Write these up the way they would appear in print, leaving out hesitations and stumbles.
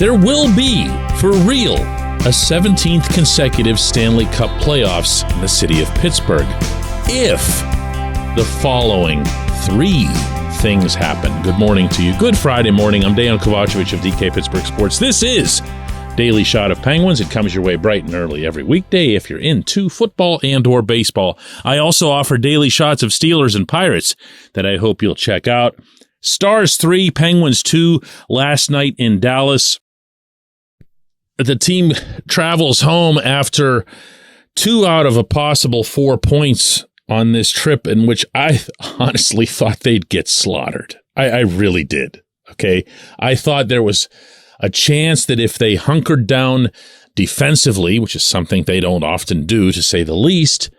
There will be, for real, a 17th consecutive Stanley Cup playoffs in the city of Pittsburgh if the following three things happen. Good morning to you. Good Friday morning. I'm Dejan Kovacevic of DK Pittsburgh Sports. This is Daily Shot of Penguins. It comes your way bright and early every weekday if you're into football and or baseball. I also offer daily shots of Steelers and Pirates that I hope you'll check out. Stars 3, Penguins 2 last night in Dallas. The team travels home after 2 out of a possible 4 points on this trip in which I honestly thought they'd get slaughtered. I really did. Okay. I thought there was a chance that if they hunkered down defensively, which is something they don't often do, to say the least,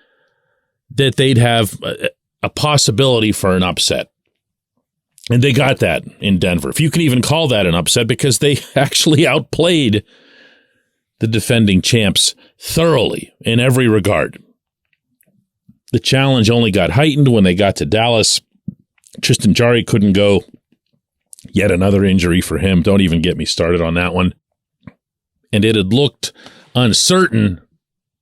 that they'd have a possibility for an upset. And they got that in Denver. If you can even call that an upset, because they actually outplayed the defending champs thoroughly in every regard. The challenge only got heightened when they got to Dallas. Tristan Jarry couldn't go. Yet another injury for him. Don't even get me started on that one. And it had looked uncertain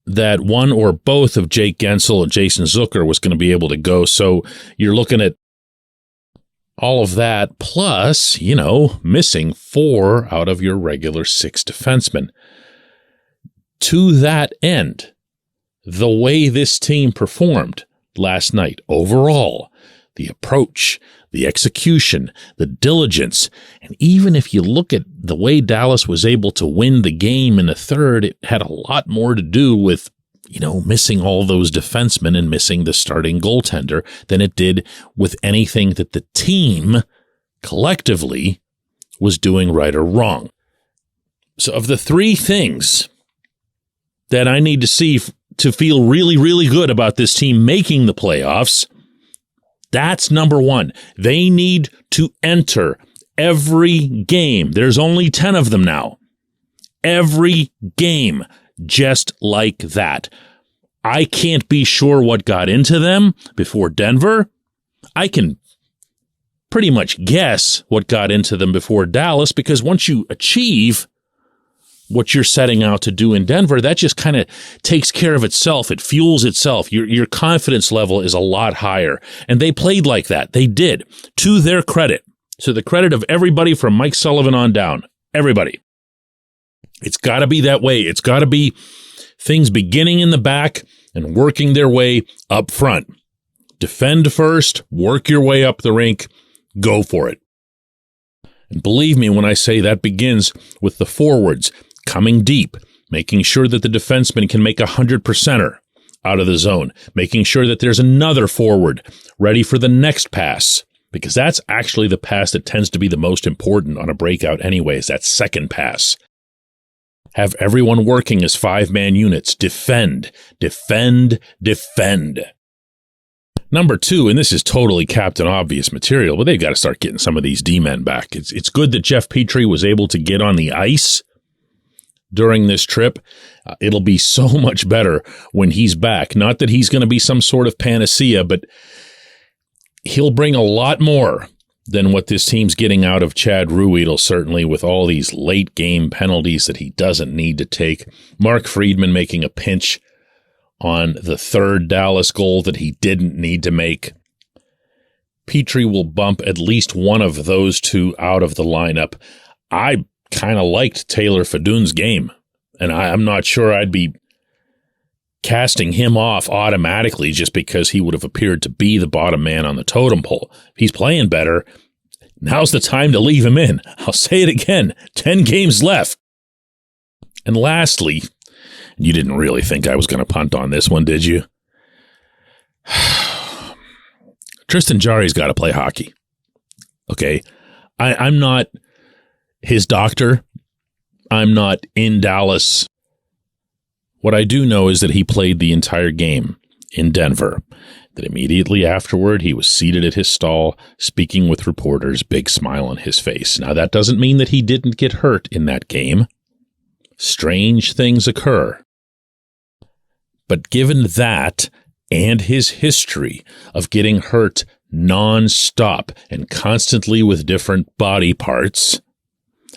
that one or both of Jake Gensel and Jason Zucker was going to be able to go. So you're looking at all of that, plus, missing 4 out of your regular 6 defensemen. To that end, the way this team performed last night, overall, the approach, the execution, the diligence, and even if you look at the way Dallas was able to win the game in the third, it had a lot more to do with, missing all those defensemen and missing the starting goaltender than it did with anything that the team collectively was doing right or wrong. So of the 3 things that I need to see to feel really, really good about this team making the playoffs, that's number 1. They need to enter every game. There's only 10 of them now. Every game, just like that. I can't be sure what got into them before Denver. I can pretty much guess what got into them before Dallas, because once you achieve what you're setting out to do in Denver, that just kind of takes care of itself. It fuels itself. Your confidence level is a lot higher. And they played like that. They did. To their credit. To the credit of everybody from Mike Sullivan on down. Everybody. It's got to be that way. It's got to be things beginning in the back and working their way up front. Defend first. Work your way up the rink. Go for it. And believe me when I say that begins with the forwards coming deep, making sure that the defenseman can make 100%er out of the zone, making sure that there's another forward ready for the next pass, because that's actually the pass that tends to be the most important on a breakout anyways, that second pass. Have everyone working as 5-man units. Defend, defend, defend. Number 2, and this is totally Captain Obvious material, but they've got to start getting some of these D-men back. It's good that Jeff Petrie was able to get on the ice during this trip. It'll be so much better when he's back. Not that he's going to be some sort of panacea, but he'll bring a lot more than what this team's getting out of Chad Ruhwedel, certainly, with all these late game penalties that he doesn't need to take. Mark Friedman making a pinch on the third Dallas goal that he didn't need to make. Petrie will bump at least one of those 2 out of the lineup. I kind of liked Taylor Fedun's game, and I'm not sure I'd be casting him off automatically just because he would have appeared to be the bottom man on the totem pole. If he's playing better, now's the time to leave him in. I'll say it again, 10 games left. And lastly, you didn't really think I was going to punt on this one, did you? Tristan Jarry's got to play hockey. Okay? I'm not his doctor. I'm not in Dallas. What I do know is that he played the entire game in Denver. That immediately afterward, he was seated at his stall, speaking with reporters, big smile on his face. Now, that doesn't mean that he didn't get hurt in that game. Strange things occur. But given that and his history of getting hurt nonstop and constantly with different body parts,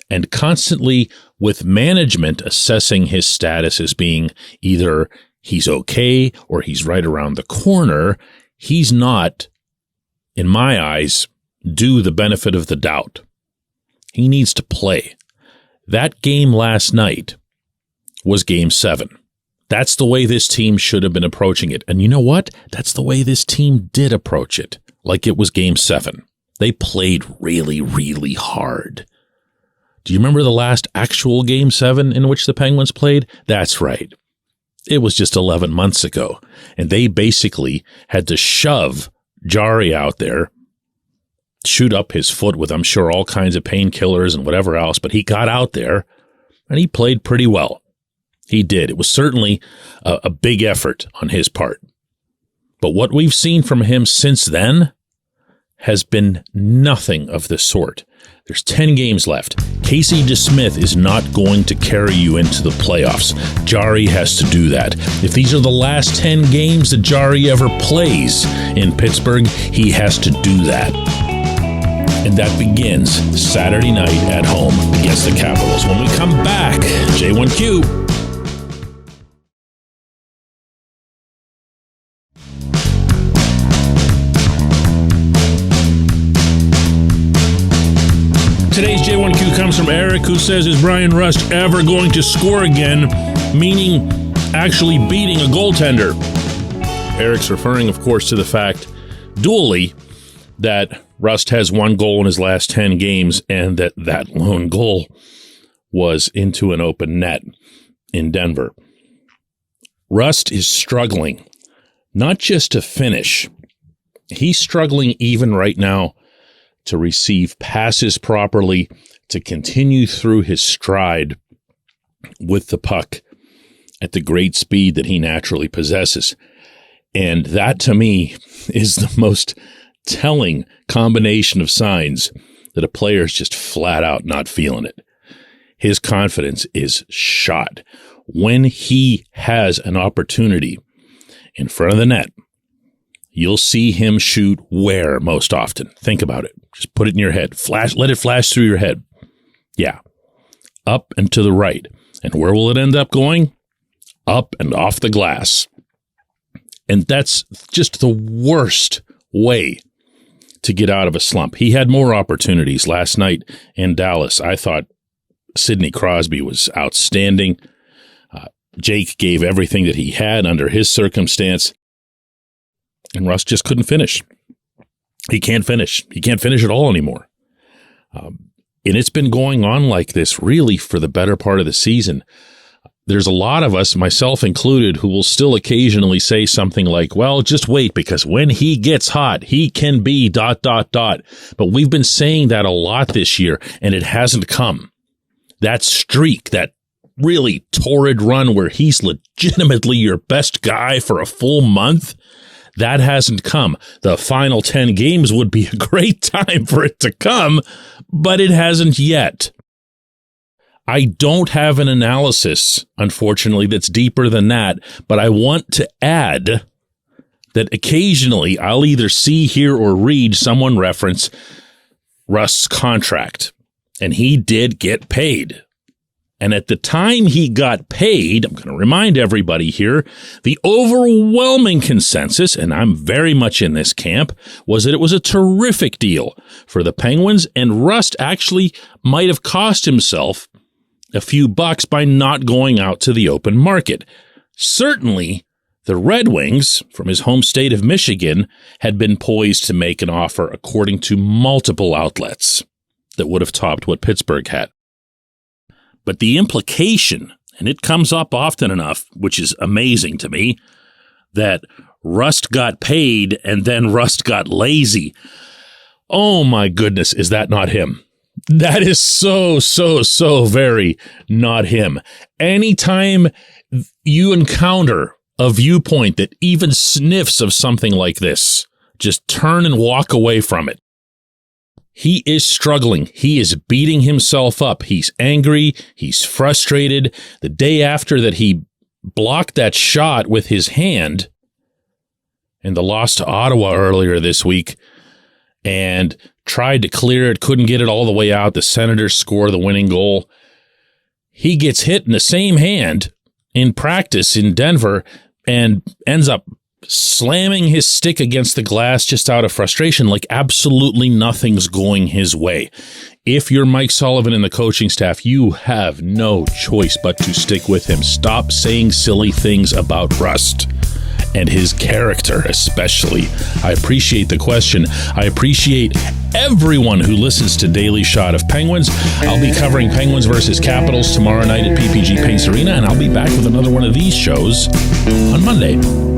and constantly with management assessing his status as being either he's okay or he's right around the corner, he's not, in my eyes, due the benefit of the doubt. He needs to play. That game last night was Game 7. That's the way this team should have been approaching it. And you know what? That's the way this team did approach it, like it was Game 7. They played really, really hard. Do you remember the last actual Game 7 in which the Penguins played? That's right. It was just 11 months ago. And they basically had to shove Jari out there, shoot up his foot with, I'm sure, all kinds of painkillers and whatever else. But he got out there and he played pretty well. He did. It was certainly a big effort on his part. But what we've seen from him since then has been nothing of the sort. There's 10 games left. Casey DeSmith is not going to carry you into the playoffs. Jari has to do that. If these are the last 10 games that Jari ever plays in Pittsburgh, he has to do that. And that begins Saturday night at home against the Capitals. When we come back, J1Q. Today's J1Q comes from Eric, who says, is Brian Rust ever going to score again, meaning actually beating a goaltender? Eric's referring, of course, to the fact, dually, that Rust has one goal in his last 10 games, and that lone goal was into an open net in Denver. Rust is struggling, not just to finish. He's struggling even right now to receive passes properly, to continue through his stride with the puck at the great speed that he naturally possesses. And that, to me, is the most telling combination of signs that a player is just flat out not feeling it. His confidence is shot. When he has an opportunity in front of the net, you'll see him shoot where most often? Think about it. Just put it in your head. Let it flash through your head. Yeah. Up and to the right. And where will it end up going? Up and off the glass. And that's just the worst way to get out of a slump. He had more opportunities last night in Dallas. I thought Sidney Crosby was outstanding. Jake gave everything that he had under his circumstance. And Russ just couldn't finish. He can't finish. He can't finish at all anymore. And it's been going on like this really for the better part of the season. There's a lot of us, myself included, who will still occasionally say something like, well, just wait, because when he gets hot, he can be ... But we've been saying that a lot this year, and it hasn't come. That streak, that really torrid run where he's legitimately your best guy for a full month, that hasn't come. The final 10 games would be a great time for it to come, but it hasn't yet. I don't have an analysis, unfortunately, that's deeper than that, but I want to add that occasionally I'll either see, hear, or read someone reference Rust's contract, and he did get paid. And at the time he got paid, I'm going to remind everybody here, the overwhelming consensus, and I'm very much in this camp, was that it was a terrific deal for the Penguins, and Rust actually might have cost himself a few bucks by not going out to the open market. Certainly, the Red Wings, from his home state of Michigan, had been poised to make an offer according to multiple outlets that would have topped what Pittsburgh had. But the implication, and it comes up often enough, which is amazing to me, that Rust got paid and then Rust got lazy. Oh my goodness, is that not him? That is so very not him. Anytime you encounter a viewpoint that even sniffs of something like this, just turn and walk away from it. He is struggling. He is beating himself up. He's angry. He's frustrated. The day after that he blocked that shot with his hand in the loss to Ottawa earlier this week, and tried to clear it, couldn't get it all the way out. The Senators score the winning goal. He gets hit in the same hand in practice in Denver and ends up slamming his stick against the glass just out of frustration, like absolutely nothing's going his way. If you're Mike Sullivan and the coaching staff, you have no choice but to stick with him. Stop saying silly things about Rust and his character especially. I appreciate the question. I appreciate everyone who listens to Daily Shot of Penguins. I'll be covering Penguins versus Capitals tomorrow night at PPG Paints Arena, and I'll be back with another one of these shows on Monday.